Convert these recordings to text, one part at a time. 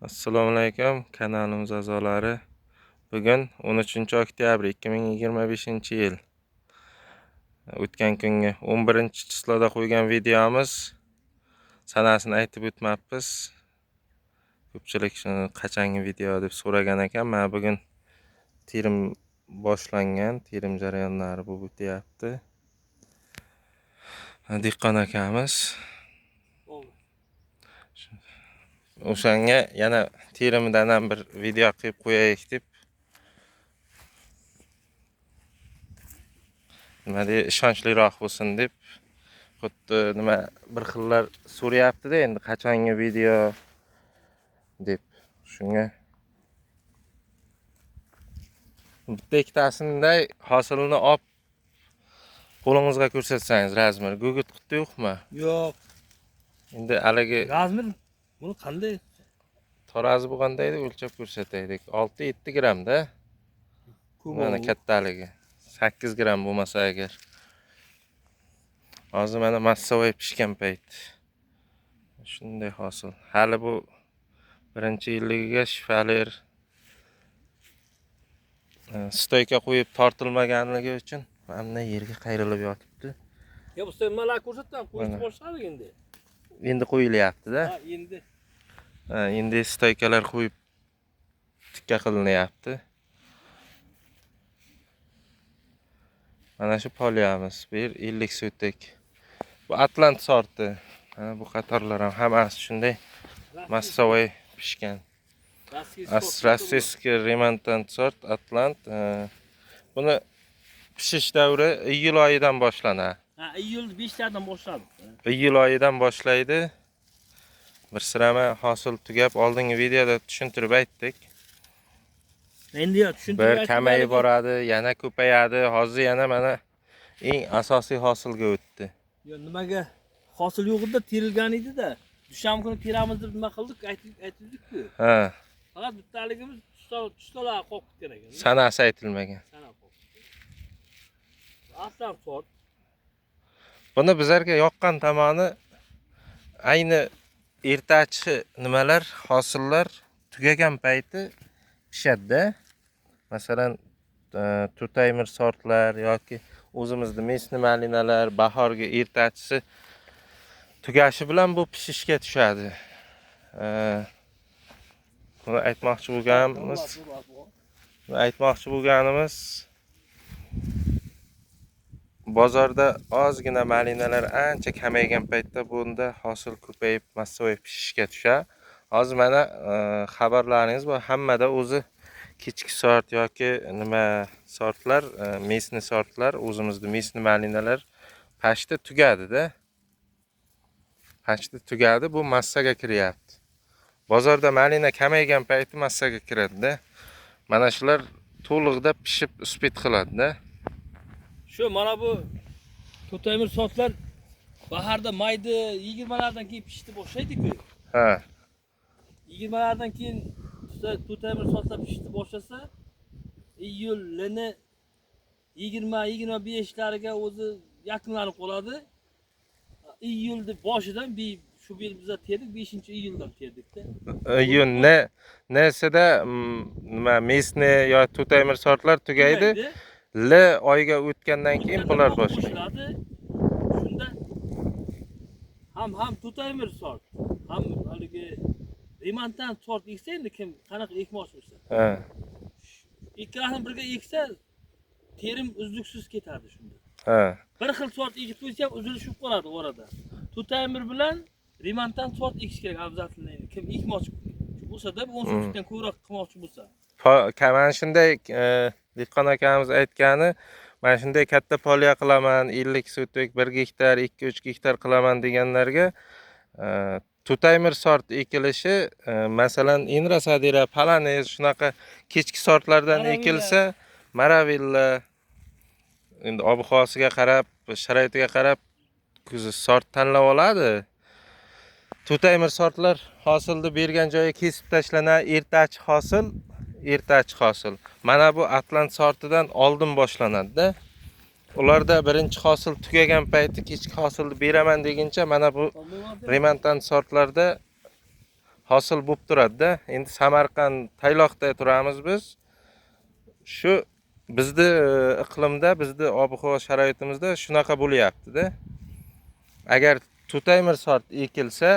Assalomu alaykum kanalimiz a'zolari. Bugun 13-oktyabr 2025-yil. O'tgan kungi 11-chisloda qo'ygan videomiz sanasini aytib o'tmabmiz. Ko'pchilik shuni qachongi video deb so'ragan ekan. Men bugun terim boshlangan, terim jarayonlari bo'lib o'tyapti. Dehqon akamiz o'shanga yana terimdan ham bir video qilib qo'yaylik deb nima dey ishonchliroq bo'lsin deb xuddi nima bir xillar so'rayapti-da, endi qachongi video deb. Shunga bitta ikkitasinday hosilni olib qo'lingizga ko'rsatsangiz, razmer gugurt qildi yo'qmi? Yo'q. Endi haligi Razmer buni qanday? tarozi bo'lganda edi, o'lchab ko'rsataylik. 6-7 grammda. Mana kattaligi 8 gram bo'lmasa agar. Hozir mana massavoy pishgan payt. Shunday hosil. Hali bu birinchi yilligiga shifalar stoyka qo'yib tortilmaganligi uchun mana yerga qayrilib yotibdi. Ya bu nimalar ko'rsatdim, qo'yib boshladik endi. Endi qo'yilyapti-da. Ha, endi. Endi stoykalar qo'yib tikka qilinyapti. Mana shu polyamiz. Bu yer 50 so'tlik. Bu Atlant sorti. Mana bu qatorlar ham hammasi shunday massavoy pishgan. Rossiyskiy remontant sort Atlant. Buni pishish davri iyul oyidan boshlanadi. Ha, iyul 5lardan boshladi. Iyul oyidan boshlaydi. Bir sirama hosil tugab oldingi videoda tushuntirib aytdik. Endi yo tushuntirib bir kamayib boradi, yana ko'payadi. Hozir yana mana eng asosiy hosilga o'tdi. Yo, nimaga hosil yo'q edi, terilgan edi-da. Dusham kuni teramiz deb nima qildik, aytdik-ku. Ha. Faqat bittaligimiz tushtolar qo'yib ketgan ekan. Sanasi aytilmagan. Sana qo'yib. Aslan sort. Buni bizlarga yoqqan tomoni ayni ertachi nimalar, hosillar tugagan payti pishadi-da. Masalan, Tutaymer sortlar yoki o'zimizning mesni malinalar bahorgi ertachisi tugashi bilan bu pishishga tushadi. Buni aytmoqchi bo'lganimiz bozorda ozgina malinalar ancha kamaygan paytda bunda hosil ko'payib massavoy pishishga tushadi. Hozir mana xabarlaringiz bor, hammada o'zi kechki sort yoki nima sortlar, mesni sortlar, o'zimizning mesni malinalar pashta tugadi-da. Pashta tugadi, bu massaga kiryapti. Bozorda malina kamaygan payti massaga kiradi-da. Mana shular to'liqda pishib uspet qiladi-da. Shu mana bu Tutaymer sortlar bahorda mayda 20lardan keyin pishishni boshlaydi-ku. Ha. 20lardan keyin Tutaymer sortlar pishishni boshlasa, iyulni 20-25lariga o'zi yakunlanib qoladi. Iyulni boshidan shu yil biz terdik, 5-iyuldan terdik-da. Iyun nesida nima mesni yo Tutaymer sortlar tugaydi. L oyga o'tgandan keyin bular boshlanadi. Shunda ham Tutaymer sort, ham haligi remontant sort eksa, endi kim qanaqa ekmoqchi bo'lsa. Ha. Ikkalasini birga eksa, terim uzluksiz ketadi shunda. Ha. Bir xil sort ekib qo'ysa ham uzilishib qoladi orada. Tutaymer bilan remontant sort ekish kerak afzalini. Kim ekmoqchi bo'lsa-da, 10 so'mdan ko'proq qilmoqchi bo'lsa. Mana shunday dehqon akamiz aytgani, mana shunday katta polya qilaman, 50 so'tlik, 1 gektar, 2-3 gektar qilaman deganlarga Tutaymer sort ekilishi, masalan, Inrasadira, Palanes shunaqa kechki sortlardan ekilsa, Maravilla endi ob-havosiga qarab, sharoitiga qarab sort tanlab oladi. Tutaymer sortlar hosilni bergan joyiga kesib tashlanadi, ertachi hosil. Mana bu Atlant sortidan oldin boshlanadi-da. Ularda birinchi hosil tugagan payti kechki hosilni beraman deguncha mana bu remontant sortlarda hosil bo'lib turadi-da. Endi Samarqand, Tayloqda turamiz biz. Shu bizni iqlimda, bizni ob-havo sharoitimizda shunaqa bo'lyapti-da. Agar tutaymir sort ekilsa,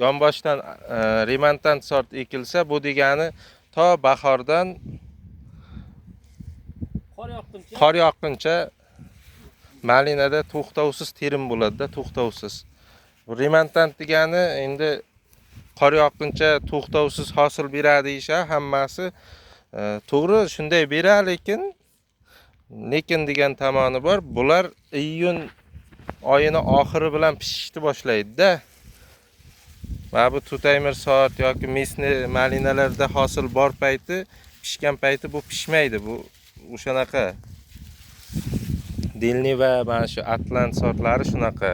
yonboshdan remontant sort ekilsa, bu degani to bahordan qor yoqquncha malinada to'xtovsiz terim bo'ladi-da, to'xtovsiz. Bu remontant degani endi qor yoqquncha to'xtovsiz hosil beradi deyishar hammasi. To'g'ri, shunday beradi, lekin degan tomoni bor. Bular iyun oyini oxiri bilan pishishni boshlaydi-da. Mana bu tutaymir sort yoki mesni malinalarda hosil bor payti, pishgan payti bu pishmaydi. Bu o'shanaqa. Dilni va mana shu Atlant sortlari shunaqa.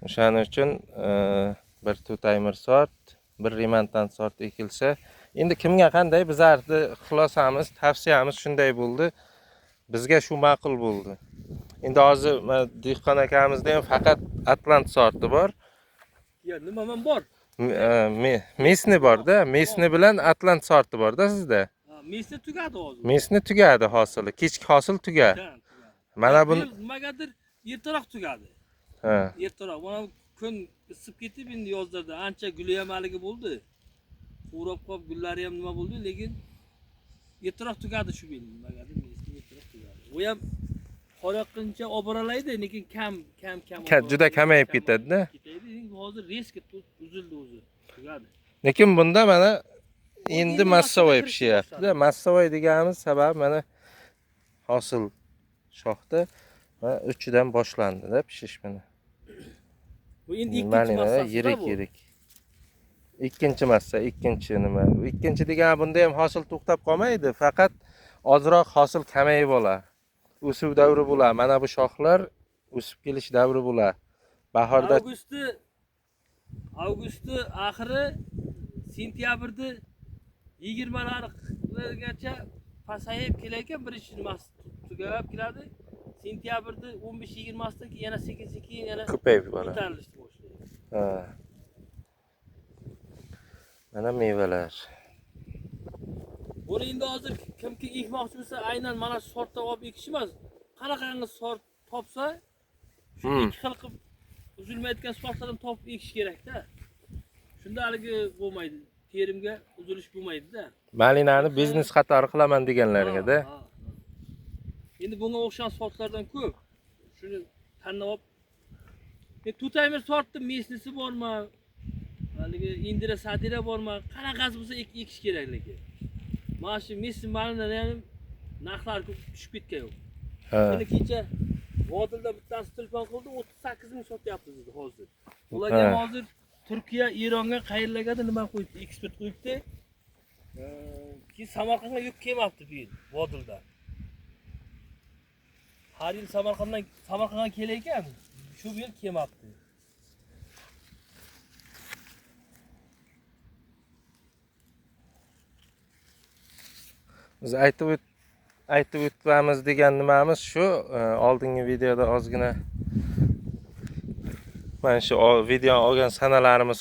O'shaning uchun bir tutaymir sort, bir remontant sort ekilsa, endi kimga qanday bizlarni xulosamiz, tavsiyamiz shunday bo'ldi. Bizga shu ma'qul bo'ldi. Endi hozir dehqon akamizda ham faqat Atlant sorti bor. Ya nima ham bor? Mesni bor-da, mesni bilan Atlant sorti bor-da sizda. Mesni tugadi hozir. Mesni tugadi hosili, kechki hosil tugadi. Mana bu nimagadir ertaroq tugadi. Ha. Ertaroq. Mana kun isib ketib endi yozlarda ancha guli ham haligi bo'ldi. O'rab qolib gullari ham nima bo'ldi, lekin ertaroq tugadi shu bil. Nimagadir mesni ertaroq tugadi. U ham qor yoqquncha olib boralaydi, lekin kam. Juda kamayib ketadi-da. Hozir risk uzildi o'zi. Tugadi. Lekin bunda mana endi massavoy pishyapti-da. Massavoy deganimiz sabab mana hosil shoxda va uchidan boshlandi-da pishish mana. Bu endi ikkinchi massa. Yirik. Ikkinchi massa, ikkinchi nima? Ikkinchi degan bunda ham hosil to'xtab qolmaydi, faqat ozroq hosil kamayib olar. O'suv davri bo'lar. Mana bu shoxlar o'sib kelish davri bo'lar. Bahorda avgustni oxiri, sentyabrda 20largacha pasayib kelayotgan birinchi nimasi tugab keladi. Sentyabrda 15-20dan keyin yana sekin yana ko'payib boradi. Ha. Mana mevalar. Buni endi hozir kimki ekmoqchi bo'lsa, aynan mana shu sortda olib ekish emas. Qanaqangi sort topsa, shu ikki xil qilib uzilmayotgan sortlardan topib ekish kerak-da. Shunda haligi bo'lmaydi. Terimga uzilish bo'lmaydi-da. Malinani biznes qatori qilaman deganlarga-da. Endi bunga o'xshagan sortlardan ko'p. Shuni tanlab olib. Tutaymir sortni mesnisi bormi? Haligi Indira Sadira bormi? Qanaqasi bo'lsa ekish kerak lekin. Mana shu mesni malinani ham narxlari tushib ketgan yo'q. Buni kecha Vodilda bittasi telefon qildi, 38 ming sotyapmiz biz hozir. Ularga hozir Turkiya, Eronga qayerlargadir nima qo'yibdi, eksport qo'yibdi. Keyin Samarqandga yuk kelmabdi bu yil Vodilda. Har yil Samarqandga kelayotgan, shu yil kelmabdi. Biz aytib o'tamiz degan nimamiz shu, oldingi videoda ozgina mana shu video olgan sanalarimiz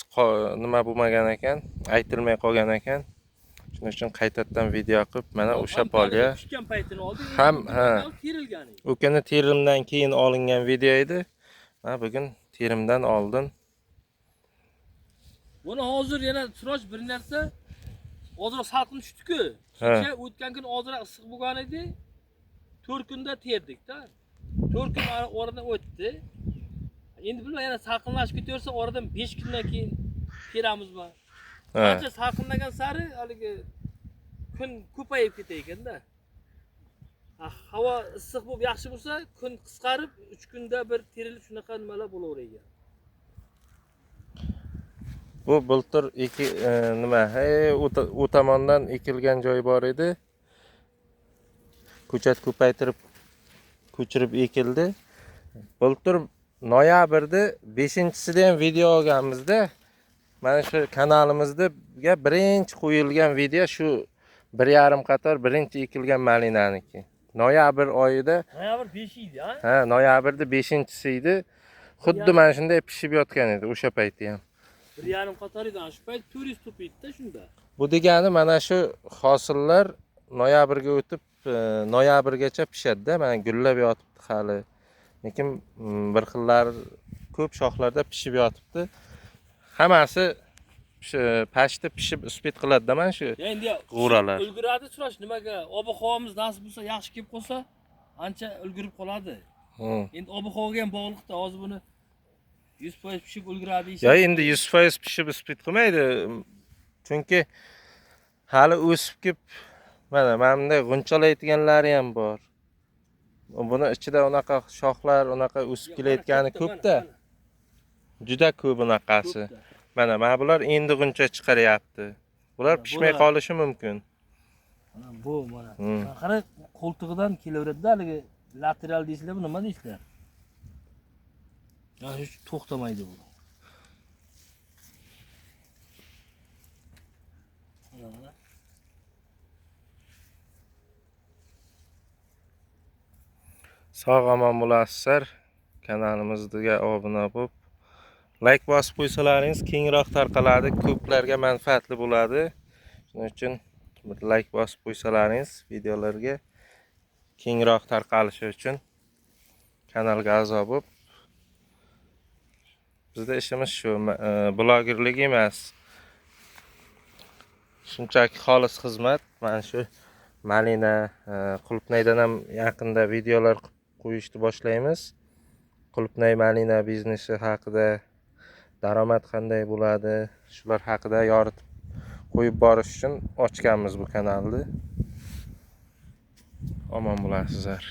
nima bo'lmagan ekan, aytilmay qolgan ekan. Shuning uchun qaytadan video qilib, mana o'sha polya ham terilgan. U kuni terimdan keyin olingan video edi. Mana bugun terimdan oldin. Buni hozir yana Suroj bir narsa ozroq salqin tushdi-ku. Kecha o'tgan kun ozroq issiq bo'lgan edi. 4 kunda terdik-da. 4 kun oradan o'tdi. Endi bilmay yana salqinlashib ketaversa, oradan 5 kundan keyin teramizmi? Qancha salqinlagan sari haligi kun ko'payib ketay ekanda. Havo issiq bo'lib yaxshi bo'lsa, kun qisqarib 3 kunda bir terilib shunaqa nimalar bo'laveradi. Bu bultur nima? U tomondan ekilgan joy bor edi. Ko'chat ko'paytirib ko'chirib ekildi. Bultur noyabrda 5-sida ham video olganmizda. Mana shu kanalimizda birinchi qo'yilgan video shu 1,5 qator birinchi ekilgan malinaniki. Noyabr oyida. Noyabr 5 edi, ha? Ha, noyabrda 5-si edi. Xuddi mana shunday pishib yotgan edi o'sha payti ham. 1,5 qator edi. Shu payt 400 tup edi shunda. Bu degani mana shu hosillar noyabrga o'tib, noyabrgacha pishadi-da. Mana gullab yotibdi hali. Lekin bir xillar ko'p shoxlarda pishib yotibdi. Hammasi pashta pishib uspet qiladi-da mana shu. Endi g'o'ralar. Ulguradi surash nimaga? Ob-havomiz nasib bo'lsa, yaxshi kelib qolsa, ancha ulgurib qoladi. Endi ob-havoga ham bog'liqda. Hozir buni 100% pishib ulguradi deysiz. Ya endi 100% pishib uspet qilmaydi. Chunki hali o'sib kelib mana bunday g'unchalayotganlari ham bor. Buni ichida unaqa shoxlar, unaqa o'sib kelayotgani ko'p-da. Juda ko'p unaqasi. Mana bular endi g'uncha chiqaryapti. Bular pishmay qolishi mumkin. Mana bu mana. Qara qo'ltig'idan kelaveradi-da, haligi lateral deysizlar, bu nima deysizlar? Ya hech to'xtamaydi bu. Sog' omon bo'lasizlar. Kanalimizga obuna bo'lib, like bosib qo'ysalaringiz kengroq tarqaladi, ko'plarga manfaatli bo'ladi. Shuning uchun bir like bosib qo'ysalaringiz videolarga kengroq tarqalishi uchun kanalga a'zo bo'lib, bizda ishimiz shu, blogerlik emas. Shunchaki xolis xizmat. Mana shu malina, qulupnaydan ham yaqinda videolar qo'yishni boshlaymiz. Qulupnay malina biznesi haqida, daromad qanday bo'ladi, shular haqida yoritib qo'yib borish uchun ochganmiz bu kanalni. Omon bo'lasizlar.